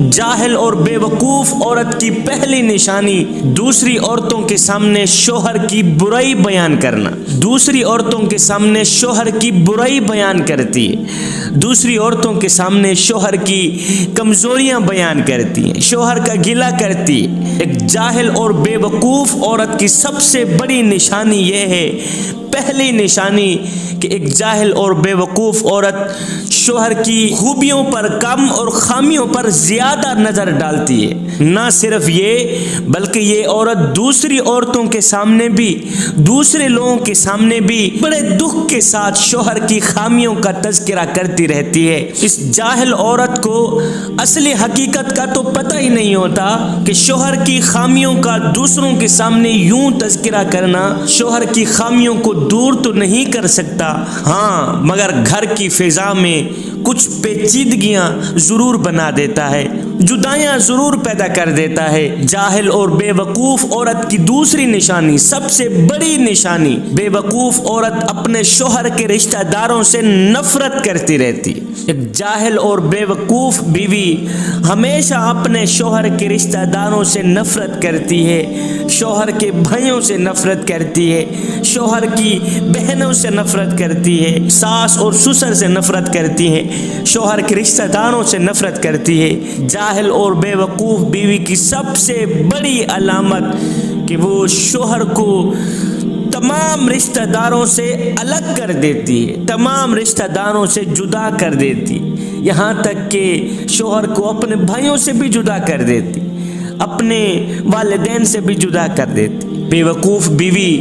جاہل اور بے وقوف عورت کی پہلی نشانی دوسری عورتوں کے سامنے شوہر کی برائی بیان کرنا۔ دوسری عورتوں کے سامنے شوہر کی برائی بیان کرتی ہے، دوسری عورتوں کے سامنے شوہر کی کمزوریاں بیان کرتی ہیں، شوہر کا گلہ کرتی ہے۔ ایک جاہل اور بے وقوف عورت کی سب سے بڑی نشانی یہ ہے، پہلی نشانی، کہ ایک جاہل اور بے وقوف عورت شوہر کی خوبیوں پر کم اور خامیوں پر زیادہ نظر ڈالتی ہے۔ نہ صرف یہ بلکہ یہ عورت دوسری عورتوں کے سامنے بھی، دوسرے لوگوں کے سامنے بھی بڑے دکھ کے ساتھ شوہر کی خامیوں کا تذکرہ کرتی رہتی ہے۔ اس جاہل عورت کو اصلی حقیقت کا تو پتہ ہی نہیں ہوتا کہ شوہر کی خامیوں کا دوسروں کے سامنے یوں تذکرہ کرنا شوہر کی خامیوں کو دور تو نہیں کر سکتا، ہاں مگر گھر کی فضا میں کچھ پیچیدگیاں ضرور بنا دیتا ہے، جدائیاں ضرور پیدا کر دیتا ہے۔ جاہل اور بے وقوف عورت کی دوسری نشانی، سب سے بڑی نشانی، بے وقوف عورت اپنے شوہر کے رشتہ داروں سے نفرت کرتی رہتی ہے۔ ایک جاہل اور بے وقوف بیوی ہمیشہ اپنے شوہر کے رشتہ داروں سے نفرت کرتی ہے، شوہر کے بھائیوں سے نفرت کرتی ہے، شوہر کی بہنوں سے نفرت کرتی ہے، ساس اور سسر سے نفرت کرتی ہے، شوہر کے رشتہ داروں سے نفرت کرتی ہے۔ جاہل اور بے وقوف بیوی کی سب سے بڑی علامت کہ وہ شوہر کو تمام رشتہ داروں سے الگ کر دیتی ہے، تمام رشتہ داروں سے جدا کر دیتی، یہاں تک کہ شوہر کو اپنے بھائیوں سے بھی جدا کر دیتی، اپنے والدین سے بھی جدا کر دیتی۔ بے وقوف بیوی،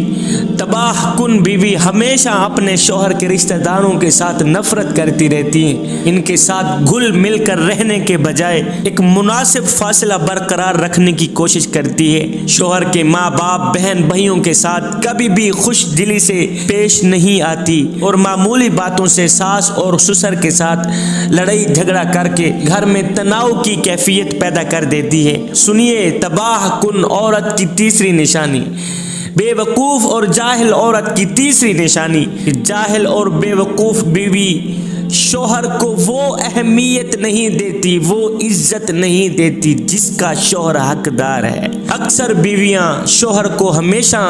تباہ کن بیوی ہمیشہ اپنے شوہر کے رشتہ داروں کے ساتھ نفرت کرتی رہتی ہیں، ان کے ساتھ گھل مل کر رہنے کے بجائے ایک مناسب فاصلہ برقرار رکھنے کی کوشش کرتی ہے۔ شوہر کے ماں باپ، بہن بھائیوں کے ساتھ کبھی بھی خوش دلی سے پیش نہیں آتی اور معمولی باتوں سے ساس اور سسر کے ساتھ لڑائی جھگڑا کر کے گھر میں تناؤ کی کیفیت پیدا کر دیتی ہے۔ سنیے تباہ کن عورت کی تیسری نشانی، بے وقوف اور جاہل عورت کی تیسری نشانی، جاہل اور بے وقوف بیوی شوہر کو وہ اہمیت نہیں دیتی، وہ عزت نہیں دیتی جس کا شوہر حقدار ہے۔ اکثر بیویاں شوہر کو ہمیشہ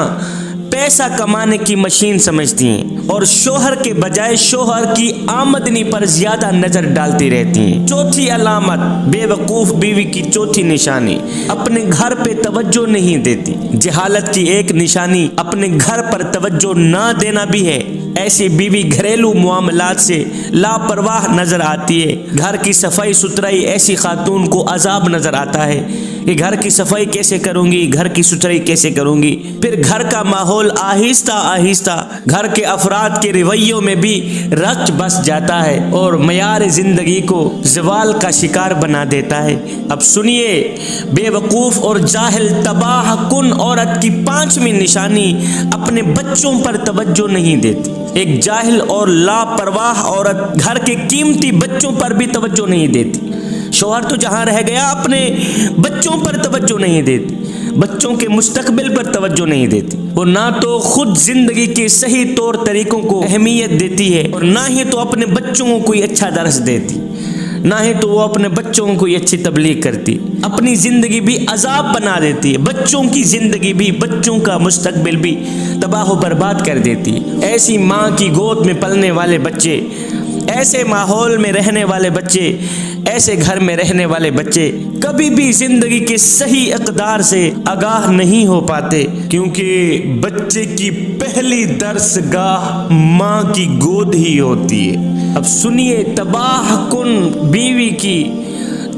پیسہ کمانے کی مشین سمجھتی ہیں اور شوہر کے بجائے شوہر کی آمدنی پر زیادہ نظر ڈالتی رہتی ہیں۔ چوتھی علامت، بے وقوف بیوی کی چوتھی نشانی، اپنے گھر پہ توجہ نہیں دیتی۔ جہالت کی ایک نشانی اپنے گھر پر توجہ نہ دینا بھی ہے۔ ایسی بیوی گھریلو معاملات سے لاپرواہ نظر آتی ہے۔ گھر کی صفائی ستھرائی ایسی خاتون کو عذاب نظر آتا ہے کہ گھر کی صفائی کیسے کروں گی، گھر کی ستھرائی کیسے کروں گی۔ پھر گھر کا ماحول آہستہ آہستہ گھر کے افراد کے رویوں میں بھی رچ بس جاتا ہے اور معیار زندگی کو زوال کا شکار بنا دیتا ہے۔ اب سنیے بے وقوف اور جاہل تباہ کن عورت کی پانچویں نشانی، اپنے بچوں پر توجہ نہیں دیتی۔ ایک جاہل اور لاپرواہ عورت گھر کے قیمتی بچوں پر بھی توجہ نہیں دیتی۔ شوہر تو جہاں رہ گیا، اپنے بچوں پر توجہ نہیں دیتی، بچوں کے مستقبل پر توجہ نہیں دیتی، اور نہ تو خود زندگی کے صحیح طور طریقوں کو اہمیت دیتی ہے اور نہ ہی تو اپنے بچوں کو کوئی اچھا درس دیتی، نہ ہی تو وہ اپنے بچوں کو کوئی اچھی تبلیغ کرتی، اپنی زندگی بھی عذاب بنا دیتی ہے، بچوں کی زندگی بھی، بچوں کا مستقبل بھی تباہ و برباد کر دیتی ہے۔ ایسی ماں کی گود میں پلنے والے بچے، ایسے ماحول میں رہنے والے بچے، ایسے گھر میں رہنے والے بچے کبھی بھی زندگی کے صحیح اقدار سے آگاہ نہیں ہو پاتے، کیونکہ بچے کی پہلی درس گاہ ماں کی گود ہی ہوتی ہے۔ اب سنیے تباہ کن بیوی کی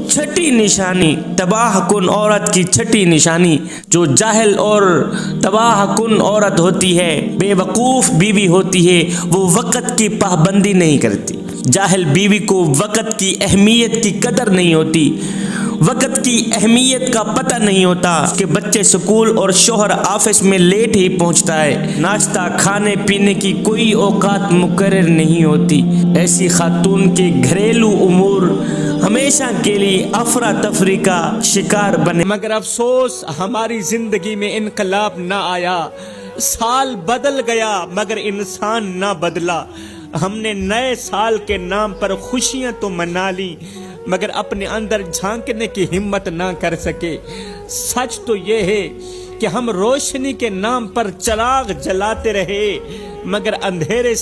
چھٹی نشانی، تباہ کن عورت کی چھٹی نشانی، جو جاہل اور تباہ کن عورت ہوتی ہے، بے وقوف بیوی ہوتی ہے، وہ وقت کی پابندی نہیں کرتی۔ جاہل بیوی کو وقت کی اہمیت کی قدر نہیں ہوتی، وقت کی اہمیت کا پتہ نہیں ہوتا کہ بچے سکول اور شوہر آفس میں لیٹ ہی پہنچتا ہے، ناشتہ کھانے پینے کی کوئی اوقات مقرر نہیں ہوتی۔ ایسی خاتون کے گھریلو امور ہمیشہ کے لیے افراتفری کا شکار بنے۔ مگر افسوس ہماری زندگی میں انقلاب نہ آیا، سال بدل گیا مگر انسان نہ بدلا۔ ہم نے نئے سال کے نام پر خوشیاں تو منا لی مگر اپنے اندر جھانکنے کی ہمت نہ کر سکے۔ سچ تو یہ ہے کہ ہم روشنی کے نام پر چراغ جلاتے رہے، مگر اندھیرے سے